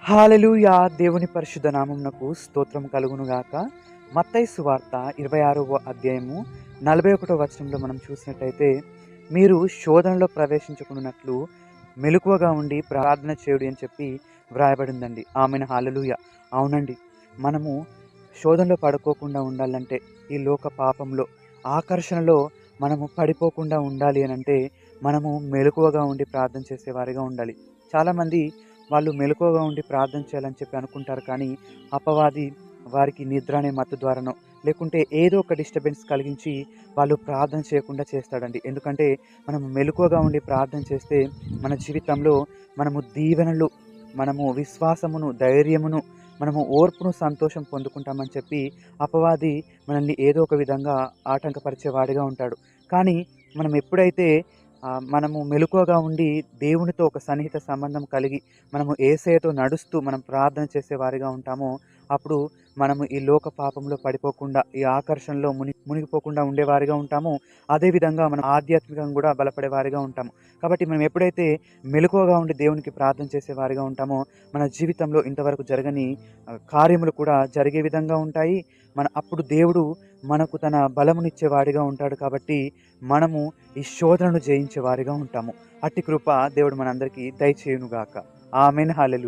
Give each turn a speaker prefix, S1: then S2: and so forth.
S1: హల్లెలూయా! దేవుని పరిశుద్ధ నామమునకు స్తోత్రం కలుగునుగాక. మత్తయి సువార్త 26వ అధ్యాయము 41వ వచనంలో మనం చూసినట్టయితే, మీరు శోధనలో ప్రవేశించకుండునట్లు మెలకువగా ఉండి ప్రార్థన చేయుడి అని చెప్పి వ్రాయబడిందండి. ఆమెన్. హల్లెలూయా! అవునండి. మనము శోధనలో పడుకోకుండా ఉండాలంటే, ఈ లోక పాపంలో, ఆకర్షణలో మనము పడిపోకుండా ఉండాలి అనంటే, మనము మెలకువగా ఉండి ప్రార్థన చేసేవారిగా ఉండాలి. చాలామంది వాళ్ళు మెలకువగా ఉండి ప్రార్థన చేయాలని చెప్పి అనుకుంటారు. కానీ అపవాది వారికి నిద్ర అనే మత్తు ద్వారానో, లేకుంటే ఏదో ఒక డిస్టర్బెన్స్ కలిగించి వాళ్ళు ప్రార్థన చేయకుండా చేస్తాడండి. ఎందుకంటే మనం మెలకువగా ఉండి ప్రార్థన చేస్తే మన జీవితంలో మనము దీవెనలు, మనము విశ్వాసమును, ధైర్యమును, మనము ఓర్పును, సంతోషం పొందుకుంటామని చెప్పి అపవాది మనల్ని ఏదో ఒక విధంగా ఆటంకపరిచేవాడిగా ఉంటాడు. కానీ మనం ఎప్పుడైతే మనము మెలకువగా ఉండి దేవునితో ఒక సన్నిహిత సంబంధం కలిగి మనము యేసయ్యతో నడుస్తూ మనం ప్రార్థన చేసేవారిగా ఉంటామో, అప్పుడు మనము ఈ లోక పాపంలో పడిపోకుండా, ఈ ఆకర్షణలో మునిగిపోకుండా ఉండేవారిగా ఉంటాము. అదేవిధంగా మనం ఆధ్యాత్మికంగా కూడా బలపడేవారిగా ఉంటాము. కాబట్టి మనం ఎప్పుడైతే మెలకువగా ఉండి దేవునికి ప్రార్థన చేసేవారిగా ఉంటామో, మన జీవితంలో ఇంతవరకు జరగని కార్యములు కూడా జరిగే విధంగా ఉంటాయి. అప్పుడు దేవుడు మనకు తన బలమునిచ్చేవాడిగా ఉంటాడు. కాబట్టి మనము ఈ శోధనను జయించే వారిగా ఉంటాము. అట్టి కృప దేవుడు మనందరికీ దయచేయునుగాక. ఆమేన్. హల్లెలూయా!